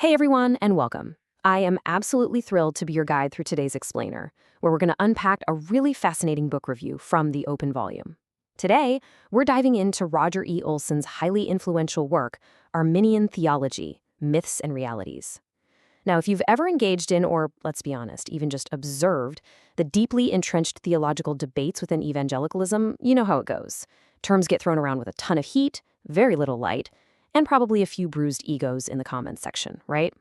Hey everyone, and welcome. I am absolutely thrilled to be your guide through today's explainer, where we're going to unpack a really fascinating book review from the open volume. Today, we're diving into Roger E. Olson's highly influential work, Arminian Theology, Myths and Realities. Now, if you've ever engaged in, or let's be honest, even just observed, the deeply entrenched theological debates within evangelicalism, you know how it goes. Terms get thrown around with a ton of heat, very little light, and probably a few bruised egos in the comments section, right?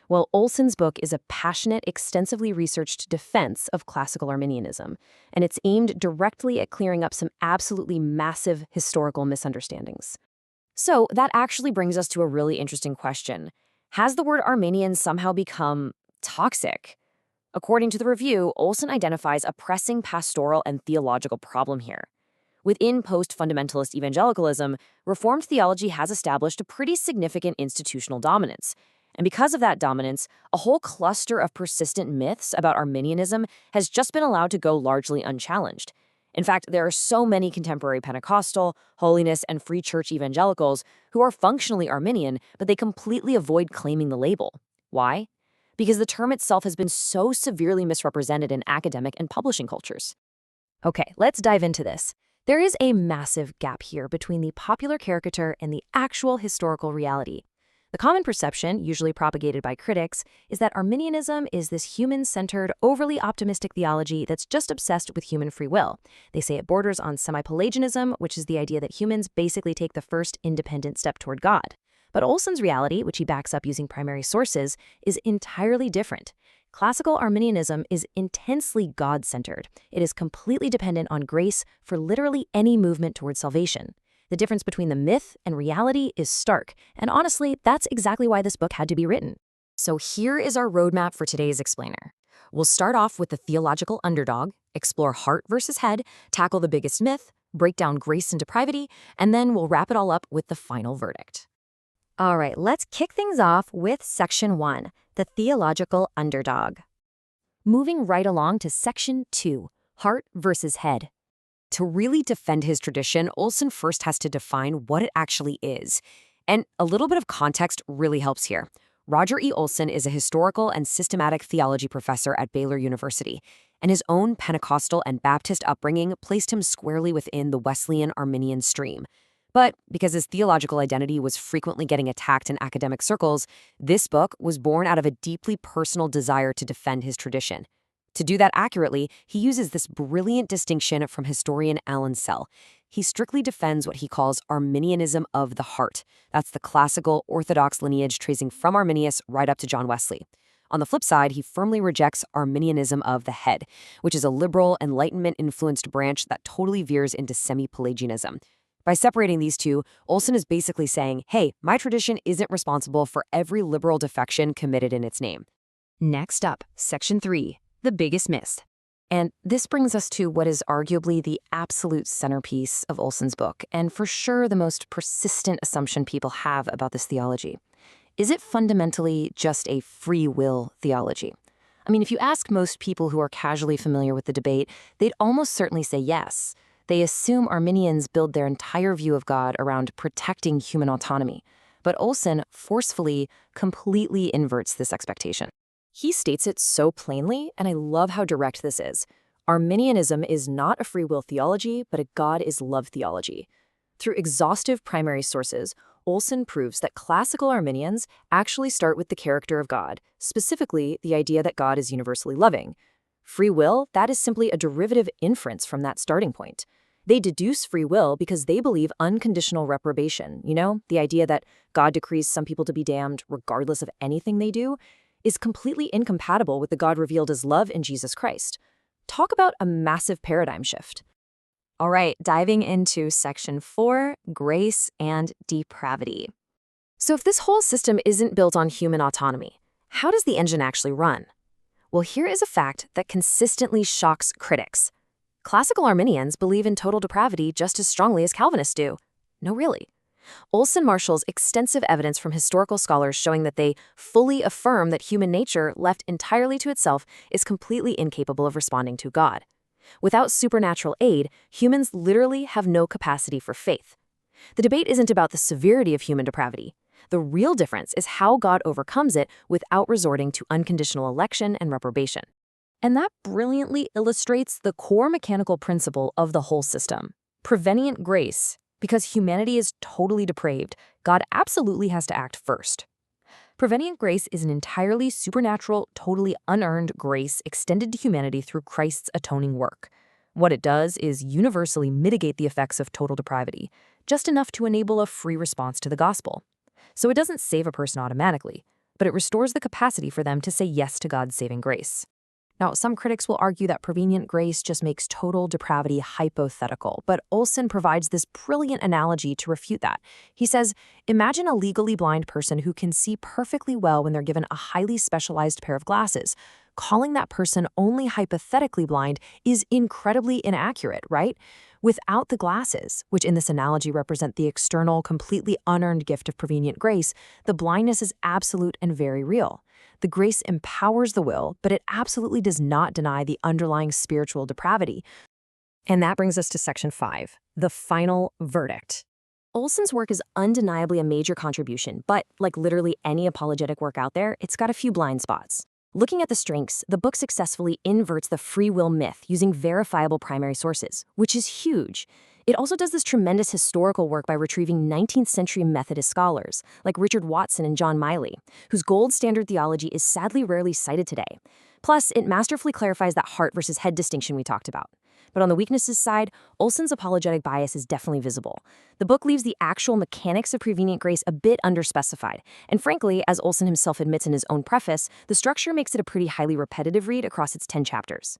Well, Olson's book is a passionate, extensively researched defense of classical Arminianism, and it's aimed directly at clearing up some absolutely massive historical misunderstandings. So that actually brings us to a really interesting question. Has the word Arminian somehow become toxic? According to the review, Olson identifies a pressing pastoral and theological problem here. Within post-fundamentalist evangelicalism, Reformed theology has established a pretty significant institutional dominance. And because of that dominance, a whole cluster of persistent myths about Arminianism has just been allowed to go largely unchallenged. In fact, there are so many contemporary Pentecostal, holiness, and free church evangelicals who are functionally Arminian, but they completely avoid claiming the label. Why? Because the term itself has been so severely misrepresented in academic and publishing cultures. Okay, let's dive into this. There is a massive gap here between the popular caricature and the actual historical reality. The common perception, usually propagated by critics, is that Arminianism is this human-centered, overly optimistic theology that's just obsessed with human free will. They say it borders on semi-Pelagianism, which is the idea that humans basically take the first independent step toward God. But Olson's reality, which he backs up using primary sources, is entirely different. Classical Arminianism is intensely God-centered. It is completely dependent on grace for literally any movement towards salvation. The difference between the myth and reality is stark, and honestly, that's exactly why this book had to be written. So here is our roadmap for today's explainer. We'll start off with the theological underdog, explore heart versus head, tackle the biggest myth, break down grace and depravity, and then we'll wrap it all up with the final verdict. All right, let's kick things off with Section 1, the theological underdog. Moving right along to Section 2, heart versus head. To really defend his tradition, Olson first has to define what it actually is. And a little bit of context really helps here. Roger E. Olson is a historical and systematic theology professor at Baylor University, and his own Pentecostal and Baptist upbringing placed him squarely within the Wesleyan Arminian stream. But because his theological identity was frequently getting attacked in academic circles, this book was born out of a deeply personal desire to defend his tradition. To do that accurately, he uses this brilliant distinction from historian Alan Sell. He strictly defends what he calls Arminianism of the heart. That's the classical orthodox lineage tracing from Arminius right up to John Wesley. On the flip side, he firmly rejects Arminianism of the head, which is a liberal, Enlightenment-influenced branch that totally veers into semi-Pelagianism. By separating these two, Olson is basically saying, hey, my tradition isn't responsible for every liberal defection committed in its name. Next up, Section 3, the biggest myth. And this brings us to what is arguably the absolute centerpiece of Olson's book, and for sure the most persistent assumption people have about this theology. Is it fundamentally just a free will theology? I mean, if you ask most people who are casually familiar with the debate, they'd almost certainly say yes. They assume Arminians build their entire view of God around protecting human autonomy. But Olson forcefully, completely inverts this expectation. He states it so plainly, and I love how direct this is. Arminianism is not a free will theology, but a God is love theology. Through exhaustive primary sources, Olson proves that classical Arminians actually start with the character of God, specifically the idea that God is universally loving. Free will, that is simply a derivative inference from that starting point. They deduce free will because they believe unconditional reprobation, the idea that God decrees some people to be damned regardless of anything they do, is completely incompatible with the God revealed as love in Jesus Christ. Talk about a massive paradigm shift. All right, diving into Section 4, grace and depravity. So if this whole system isn't built on human autonomy, how does the engine actually run? Well, here is a fact that consistently shocks critics. Classical Arminians believe in total depravity just as strongly as Calvinists do. No, really. Olson marshals extensive evidence from historical scholars showing that they fully affirm that human nature, left entirely to itself, is completely incapable of responding to God. Without supernatural aid, humans literally have no capacity for faith. The debate isn't about the severity of human depravity. The real difference is how God overcomes it without resorting to unconditional election and reprobation. And that brilliantly illustrates the core mechanical principle of the whole system. Prevenient grace. Because humanity is totally depraved, God absolutely has to act first. Prevenient grace is an entirely supernatural, totally unearned grace extended to humanity through Christ's atoning work. What it does is universally mitigate the effects of total depravity, just enough to enable a free response to the gospel. So it doesn't save a person automatically, but it restores the capacity for them to say yes to God's saving grace. Now, some critics will argue that prevenient grace just makes total depravity hypothetical, but Olson provides this brilliant analogy to refute that. He says, imagine a legally blind person who can see perfectly well when they're given a highly specialized pair of glasses. Calling that person only hypothetically blind is incredibly inaccurate, right? Without the glasses, which in this analogy represent the external, completely unearned gift of prevenient grace, the blindness is absolute and very real. The grace empowers the will, but it absolutely does not deny the underlying spiritual depravity. And that brings us to section 5, the final verdict. Olson's work is undeniably a major contribution, but like literally any apologetic work out there, it's got a few blind spots. Looking at the strengths, the book successfully inverts the free will myth using verifiable primary sources, which is huge. It also does this tremendous historical work by retrieving 19th century Methodist scholars, like Richard Watson and John Miley, whose gold standard theology is sadly rarely cited today. Plus, it masterfully clarifies that heart versus head distinction we talked about. But on the weaknesses side, Olson's apologetic bias is definitely visible. The book leaves the actual mechanics of prevenient grace a bit underspecified. And frankly, as Olson himself admits in his own preface, the structure makes it a pretty highly repetitive read across its 10 chapters.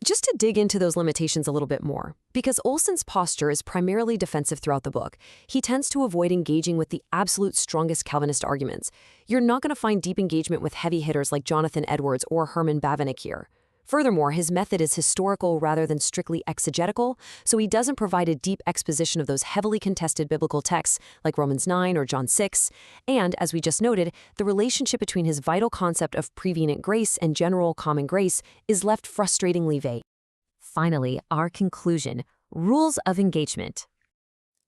Just to dig into those limitations a little bit more, because Olson's posture is primarily defensive throughout the book, he tends to avoid engaging with the absolute strongest Calvinist arguments. You're not going to find deep engagement with heavy hitters like Jonathan Edwards or Herman Bavinck here. Furthermore, his method is historical rather than strictly exegetical, so he doesn't provide a deep exposition of those heavily contested biblical texts like Romans 9 or John 6, and, as we just noted, the relationship between his vital concept of prevenient grace and general common grace is left frustratingly vague. Finally, our conclusion, rules of engagement.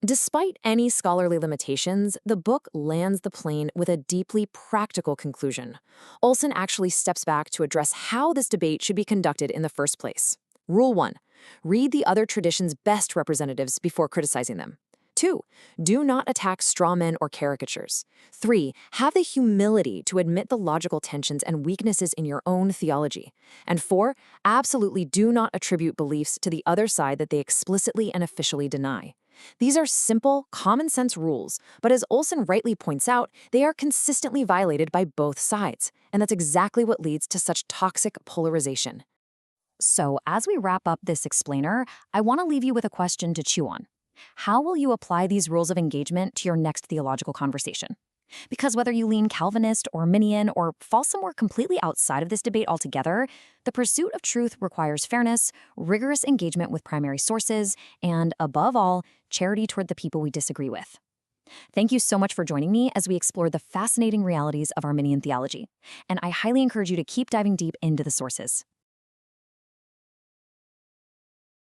Despite any scholarly limitations, the book lands the plane with a deeply practical conclusion. Olson actually steps back to address how this debate should be conducted in the first place. Rule 1. Read the other tradition's best representatives before criticizing them. 2. Do not attack straw men or caricatures. 3. Have the humility to admit the logical tensions and weaknesses in your own theology. And 4. Absolutely do not attribute beliefs to the other side that they explicitly and officially deny. These are simple, common-sense rules, but as Olson rightly points out, they are consistently violated by both sides, and that's exactly what leads to such toxic polarization. So, as we wrap up this explainer, I want to leave you with a question to chew on. How will you apply these rules of engagement to your next theological conversation? Because whether you lean Calvinist or Arminian or fall somewhere completely outside of this debate altogether, the pursuit of truth requires fairness, rigorous engagement with primary sources, and, above all, charity toward the people we disagree with. Thank you so much for joining me as we explore the fascinating realities of Arminian theology, and I highly encourage you to keep diving deep into the sources.